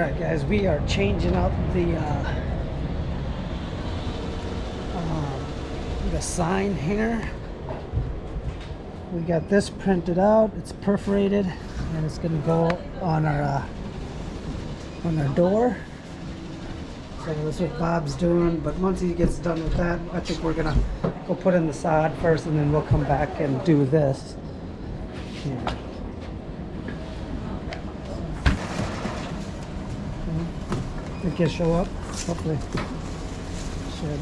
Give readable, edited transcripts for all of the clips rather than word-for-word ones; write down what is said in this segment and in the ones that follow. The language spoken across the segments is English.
Alright guys, we are changing out the sign here. We got this printed out, it's perforated, and it's going to go on our door. So that's what Bob's doing, but once he gets done with that, I think we're going to go put in the sod first, and then we'll come back and do this. Here. Think he'll show up? Hopefully. Should.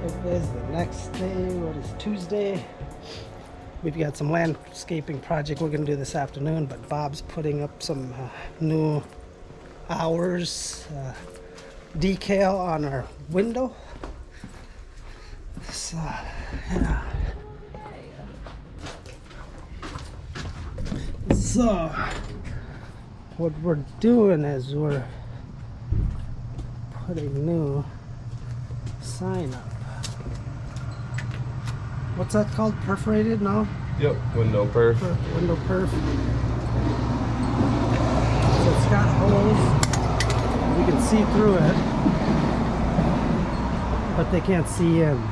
It is the next day, what is Tuesday? We've got some landscaping project we're going to do this afternoon, but Bob's putting up some new hours decal on our window. So, yeah. So, what we're doing is we're putting a new sign up. What's that called? Perforated? No? Yep, window perf. Window perf. So it's got holes. We can see through it, but they can't see in.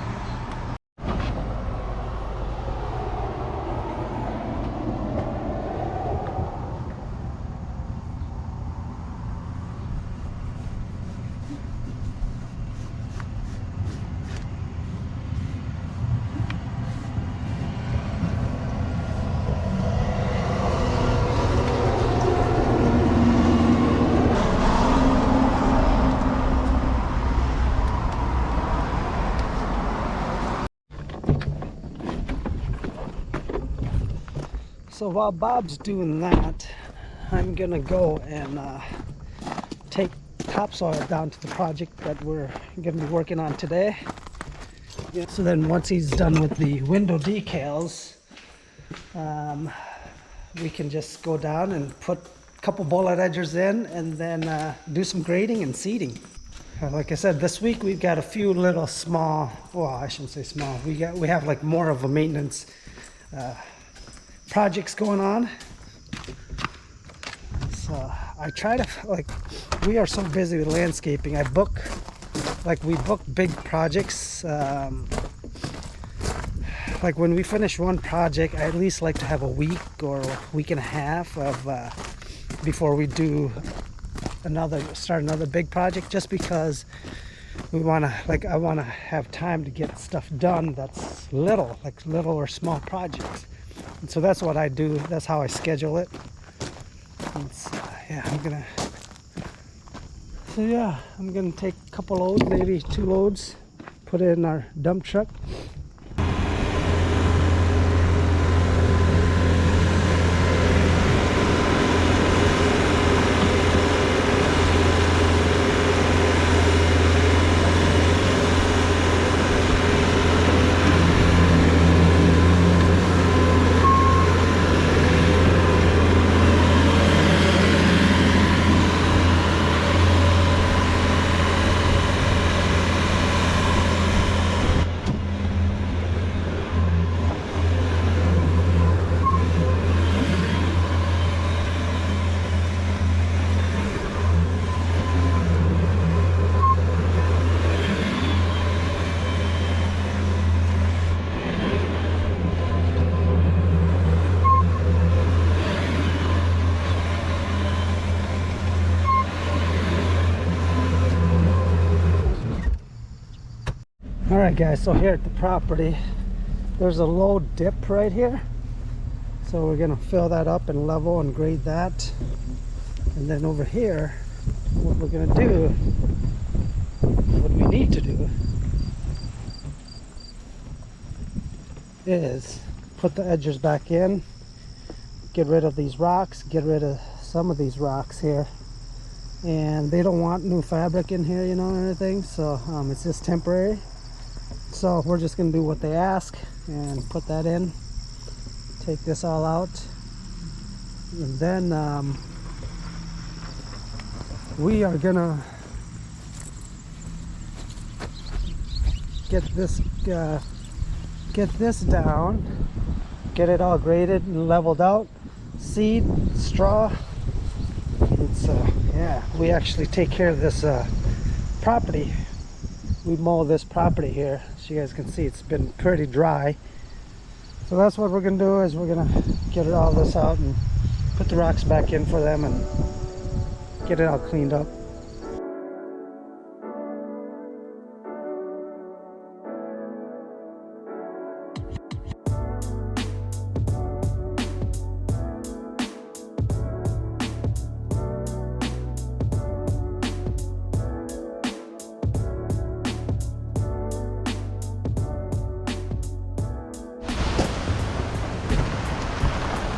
So while Bob's doing that, I'm gonna go and take topsoil down to the project that we're gonna be working on today. Yeah. So then once he's done with the window decals, we can just go down and put a couple bullet edgers in, and then do some grading and seeding. Like I said, this week we've got a few little small, well, I shouldn't say small, we have like more of a maintenance projects going on. So I try to, like, we are so busy with landscaping, I book like we book big projects. Like when we finish one project, I at least like to have a week or a week and a half of before we do start another big project, just because we want to, like, I want to have time to get stuff done that's little or small projects. And so that's what I do. That's how I schedule it. Yeah, I'm gonna take a couple loads, maybe 2 loads, put it in our dump truck. Alright guys, so here at the property there's a low dip right here, so we're gonna fill that up and level and grade that. And then over here, what we're gonna do, what we need to do, is put the edges back in, get rid of these rocks, get rid of some of these rocks here, and they don't want new fabric in here, you know, or anything, so it's just temporary. So we're just going to do what they ask and put that in, take this all out, and then we are going to get this down, get it all graded and leveled out, seed, straw. It's yeah, we actually take care of this property. We mow this property here, so you guys can see it's been pretty dry. So that's what we're gonna do, is we're gonna get all this out and put the rocks back in for them and get it all cleaned up.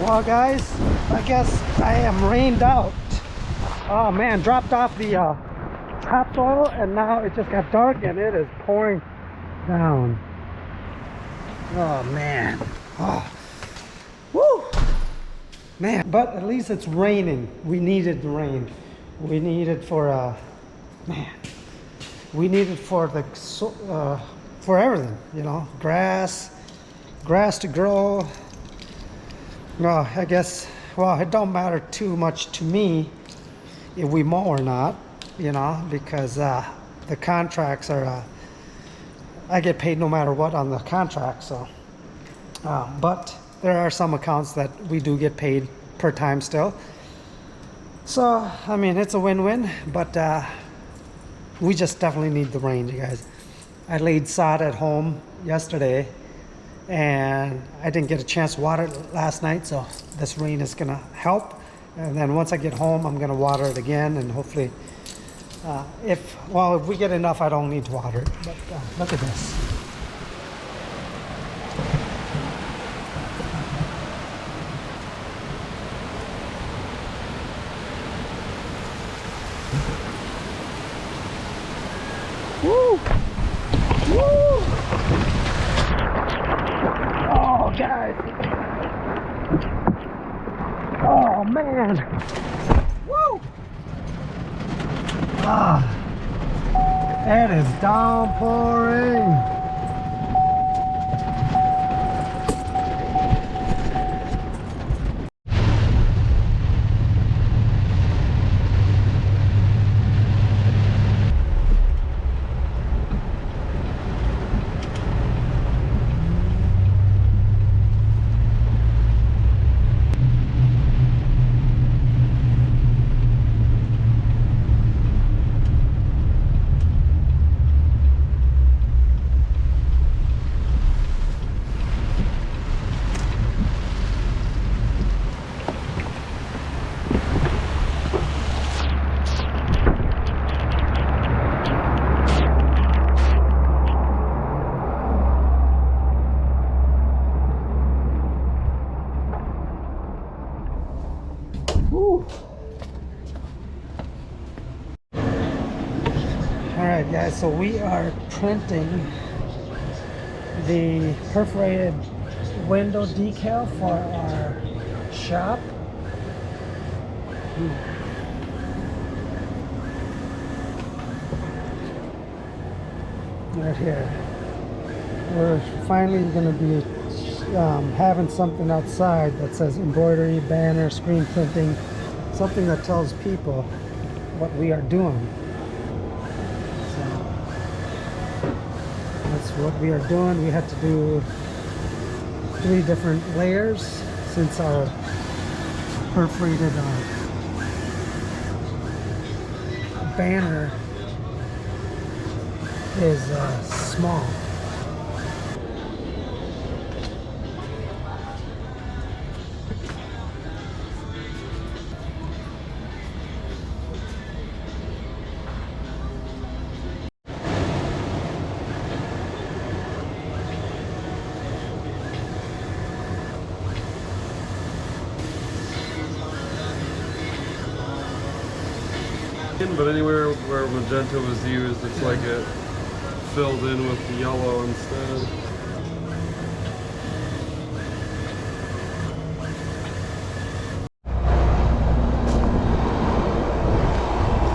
Well guys, I guess I am rained out. Oh man, dropped off the topsoil and now it just got dark and it is pouring down. Oh man. Oh. Woo! Man, but at least it's raining. We needed the rain. We need it for man. We need it for the for everything, you know, grass to grow. Well, I guess, well, it don't matter too much to me if we mow or not, you know, because the contracts are, I get paid no matter what on the contract, so. But there are some accounts that we do get paid per time still. So, I mean, it's a win-win, but we just definitely need the rain, you guys. I laid sod at home yesterday, and I didn't get a chance to water it last night, so this rain is gonna help. And then once I get home, I'm gonna water it again, and hopefully, if we get enough, I don't need to water it. But look at this. Woo! Woo! Oh, guys. Oh, man. Woo! Ah, it is downpouring. Alright guys, so we are printing the perforated window decal for our shop. Right here. We're finally going to be having something outside that says embroidery, banner, screen printing, something that tells people what we are doing. So that's what we are doing. We had to do 3 different layers since our perforated banner is small. But anywhere where magenta was used, it's like it filled in with the yellow instead.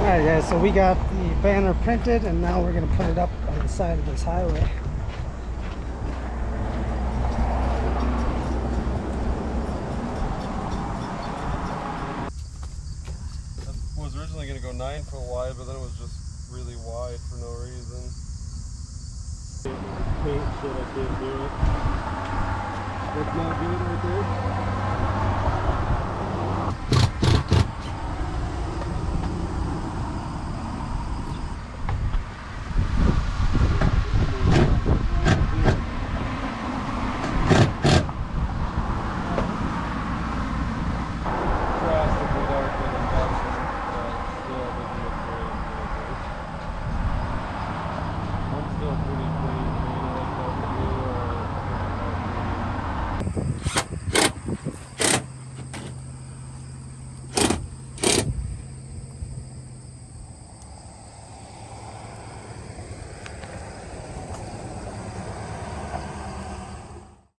Alright guys, so we got the banner printed and now we're going to put it up on the side of this highway. Was originally going to go 9 foot wide, but then it was just really wide for no reason. Paint shit, I can't do it. That's not good right there.